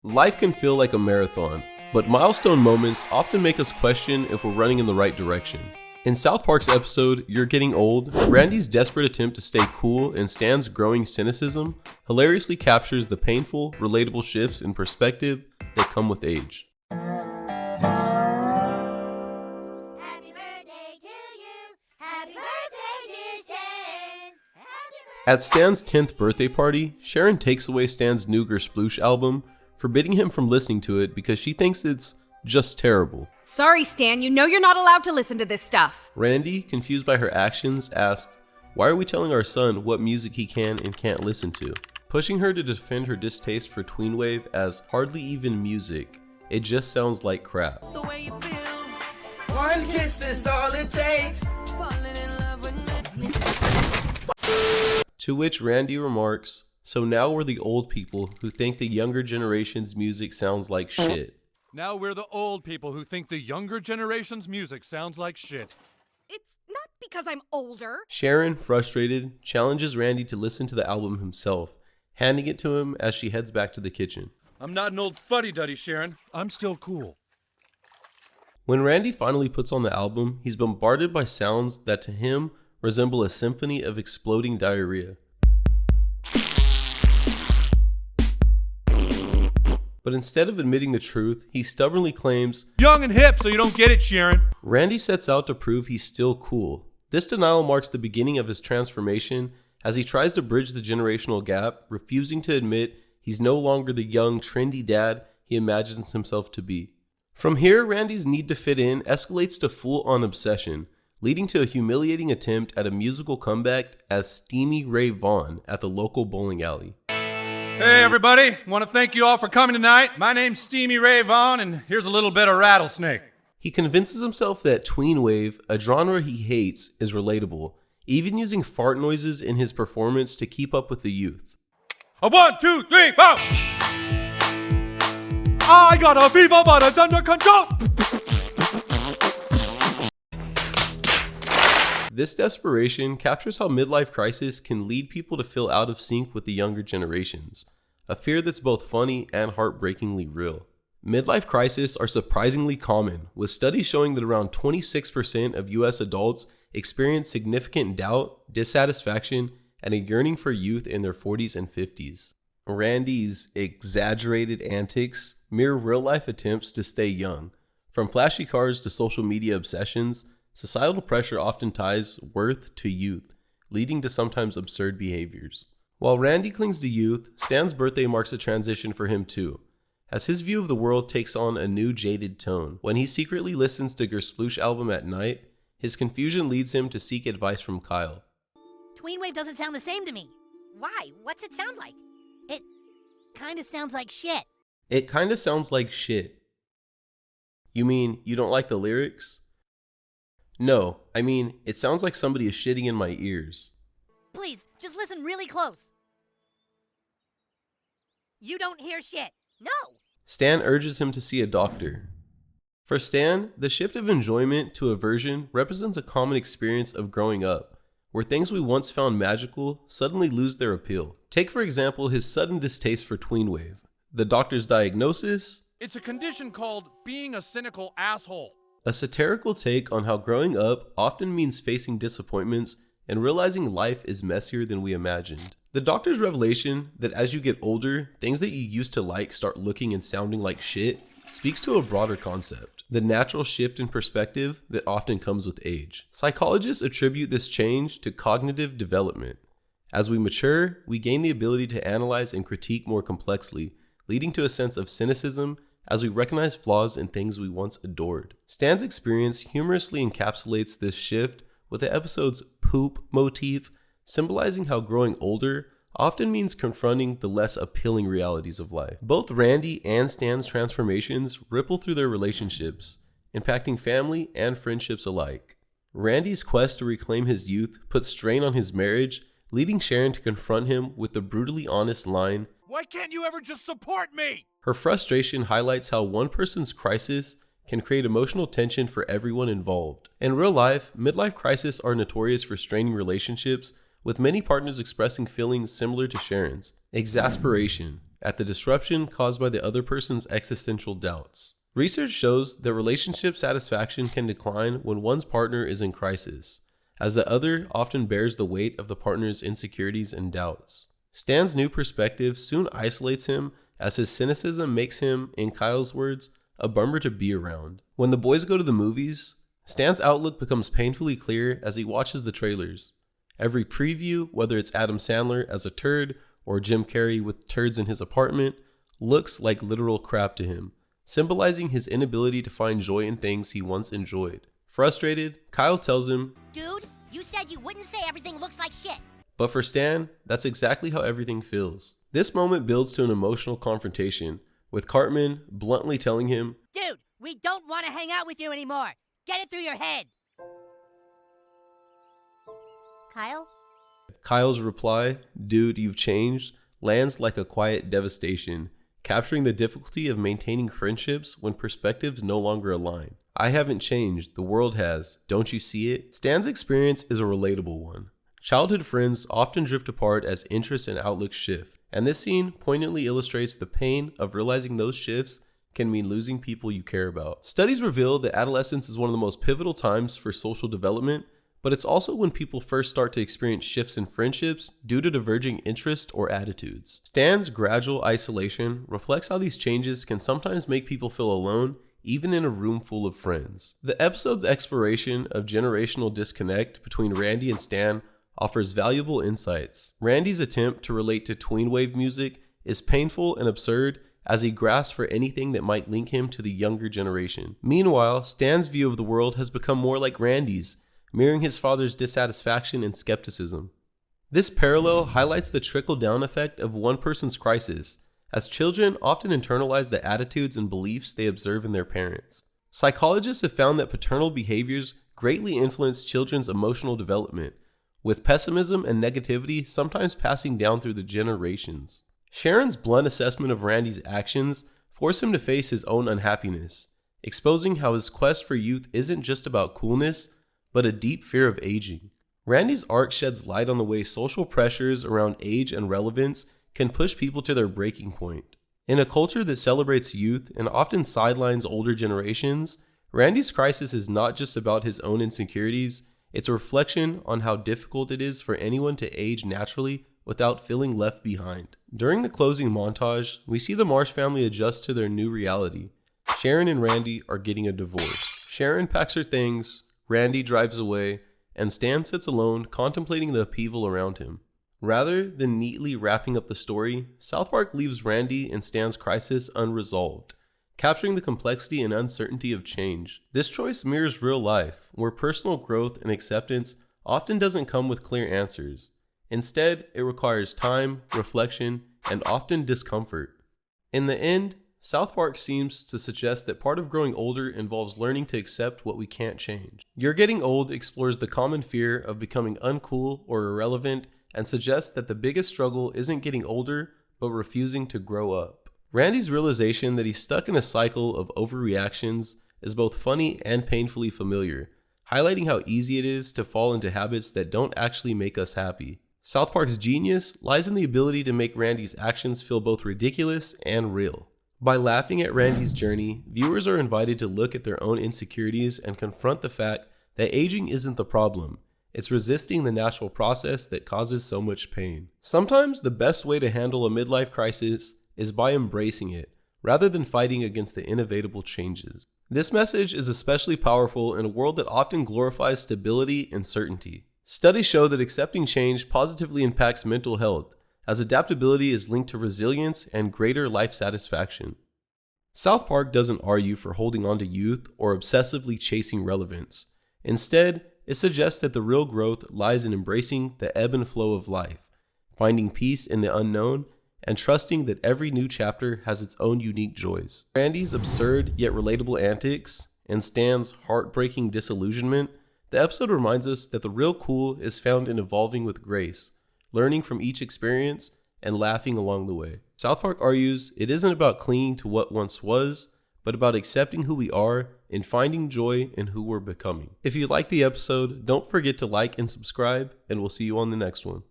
Life can feel like a marathon, but milestone moments often make us question if we're running in the right direction. In South Park's episode, You're Getting Old, Randy's desperate attempt to stay cool and Stan's growing cynicism hilariously captures the painful, relatable shifts in perspective that come with age. Happy birthday to you. Happy birthday, dear Stan. At Stan's 10th birthday party, Sharon takes away Stan's new Gersploosh album, forbidding him from listening to it because she thinks it's just terrible. Sorry, Stan, you know you're not allowed to listen to this stuff. Randy, confused by her actions, asks, "Why are we telling our son what music he can and can't listen to?" Pushing her to defend her distaste for Tween Wave as hardly even music, it just sounds like crap. The way you feel, One kiss is all it takes. falling in love with me. To which Randy remarks, "So now we're the old people who think the younger generation's music sounds like shit." Now we're the old people who think the younger generation's music sounds like shit. It's not because I'm older. Sharon, frustrated, challenges Randy to listen to the album himself, handing it to him as she heads back to the kitchen. I'm not an old fuddy-duddy, Sharon. I'm still cool. When Randy finally puts on the album, he's bombarded by sounds that to him resemble a symphony of exploding diarrhea. But instead of admitting the truth, he stubbornly claims, Young and hip, so you don't get it, Sharon. Randy sets out to prove he's still cool. This denial marks the beginning of his transformation as he tries to bridge the generational gap, refusing to admit he's no longer the young, trendy dad he imagines himself to be. From here, Randy's need to fit in escalates to full-on obsession, leading to a humiliating attempt at a musical comeback as Steamy Ray Vaughan at the local bowling alley. Hey, everybody. Want to thank you all for coming tonight. My name's Steamy Ray Vaughan, and here's a little bit of Rattlesnake. He convinces himself that Tween Wave, a genre he hates, is relatable, even using fart noises in his performance to keep up with the youth. A 1, 2, 3, 4! I got a fever, but it's under control! This desperation captures how midlife crisis can lead people to feel out of sync with the younger generations, a fear that's both funny and heartbreakingly real. Midlife crises are surprisingly common, with studies showing that around 26% of US adults experience significant doubt, dissatisfaction, and a yearning for youth in their 40s and 50s. Randy's exaggerated antics mirror real-life attempts to stay young. From flashy cars to social media obsessions, societal pressure often ties worth to youth, leading to sometimes absurd behaviors. While Randy clings to youth, Stan's birthday marks a transition for him too, as his view of the world takes on a new jaded tone. When he secretly listens to Gersploosh album at night, his confusion leads him to seek advice from Kyle. Tween Wave doesn't sound the same to me. Why? What's it sound like? It kind of sounds like shit. It kinda sounds like shit. You mean you don't like the lyrics? No, I mean, it sounds like somebody is shitting in my ears. Please, just listen really close. You don't hear shit. No. Stan urges him to see a doctor. For Stan, the shift of enjoyment to aversion represents a common experience of growing up, where things we once found magical suddenly lose their appeal. Take for example his sudden distaste for Tween Wave. The doctor's diagnosis? It's a condition called being a cynical asshole. A satirical take on how growing up often means facing disappointments and realizing life is messier than we imagined. The doctor's revelation that as you get older, things that you used to like start looking and sounding like shit speaks to a broader concept, the natural shift in perspective that often comes with age. Psychologists attribute this change to cognitive development. As we mature, we gain the ability to analyze and critique more complexly, leading to a sense of cynicism as we recognize flaws in things we once adored. Stan's experience humorously encapsulates this shift with the episode's poop motif, symbolizing how growing older often means confronting the less appealing realities of life. Both Randy and Stan's transformations ripple through their relationships, impacting family and friendships alike. Randy's quest to reclaim his youth puts strain on his marriage, leading Sharon to confront him with the brutally honest line, Why can't you ever just support me? Her frustration highlights how one person's crisis can create emotional tension for everyone involved. In real life, midlife crises are notorious for straining relationships, with many partners expressing feelings similar to Sharon's. Exasperation, at the disruption caused by the other person's existential doubts. Research shows that relationship satisfaction can decline when one's partner is in crisis, as the other often bears the weight of the partner's insecurities and doubts. Stan's new perspective soon isolates him, as his cynicism makes him, in Kyle's words, a bummer to be around. When the boys go to the movies, Stan's outlook becomes painfully clear as he watches the trailers. Every preview, whether it's Adam Sandler as a turd or Jim Carrey with turds in his apartment, looks like literal crap to him, symbolizing his inability to find joy in things he once enjoyed. Frustrated, Kyle tells him, Dude, you said you wouldn't say everything looks like shit. but for Stan, that's exactly how everything feels. This moment builds to an emotional confrontation, with Cartman bluntly telling him, Dude, we don't want to hang out with you anymore. Get it through your head. Kyle? Kyle's reply, "Dude, you've changed," lands like a quiet devastation, capturing the difficulty of maintaining friendships when perspectives no longer align. "I haven't changed, the world has. Don't you see it?" Stan's experience is a relatable one. Childhood friends often drift apart as interests and outlooks shift, and this scene poignantly illustrates the pain of realizing those shifts can mean losing people you care about. Studies reveal that adolescence is one of the most pivotal times for social development, but it's also when people first start to experience shifts in friendships due to diverging interests or attitudes. Stan's gradual isolation reflects how these changes can sometimes make people feel alone, even in a room full of friends. The episode's exploration of generational disconnect between Randy and Stan offers valuable insights. Randy's attempt to relate to Tween Wave music is painful and absurd, as he grasps for anything that might link him to the younger generation. Meanwhile, Stan's view of the world has become more like Randy's, mirroring his father's dissatisfaction and skepticism. This parallel highlights the trickle-down effect of one person's crisis, as children often internalize the attitudes and beliefs they observe in their parents. Psychologists have found that paternal behaviors greatly influence children's emotional development, with pessimism and negativity sometimes passing down through the generations. Sharon's blunt assessment of Randy's actions forced him to face his own unhappiness, exposing how his quest for youth isn't just about coolness, but a deep fear of aging. Randy's arc sheds light on the way social pressures around age and relevance can push people to their breaking point. In a culture that celebrates youth and often sidelines older generations, Randy's crisis is not just about his own insecurities, it's a reflection on how difficult it is for anyone to age naturally without feeling left behind. During the closing montage, we see the Marsh family adjust to their new reality. Sharon and Randy are getting a divorce. Sharon packs her things, Randy drives away, and Stan sits alone contemplating the upheaval around him. Rather than neatly wrapping up the story, South Park leaves Randy and Stan's crisis unresolved, capturing the complexity and uncertainty of change. This choice mirrors real life, where personal growth and acceptance often doesn't come with clear answers. Instead, it requires time, reflection, and often discomfort. In the end, South Park seems to suggest that part of growing older involves learning to accept what we can't change. You're Getting Old explores the common fear of becoming uncool or irrelevant and suggests that the biggest struggle isn't getting older, but refusing to grow up. Randy's realization that he's stuck in a cycle of overreactions is both funny and painfully familiar, highlighting how easy it is to fall into habits that don't actually make us happy. South Park's genius lies in the ability to make Randy's actions feel both ridiculous and real. By laughing at Randy's journey, viewers are invited to look at their own insecurities and confront the fact that aging isn't the problem. It's resisting the natural process that causes so much pain. Sometimes the best way to handle a midlife crisis is by embracing it, rather than fighting against the inevitable changes. This message is especially powerful in a world that often glorifies stability and certainty. Studies show that accepting change positively impacts mental health, as adaptability is linked to resilience and greater life satisfaction. South Park doesn't argue for holding on to youth or obsessively chasing relevance. Instead, it suggests that the real growth lies in embracing the ebb and flow of life, finding peace in the unknown, and trusting that every new chapter has its own unique joys. Randy's absurd yet relatable antics and Stan's heartbreaking disillusionment, the episode reminds us that the real cool is found in evolving with grace, learning from each experience, and laughing along the way. South Park argues it isn't about clinging to what once was, but about accepting who we are and finding joy in who we're becoming. If you like the episode, don't forget to like and subscribe, and we'll see you on the next one.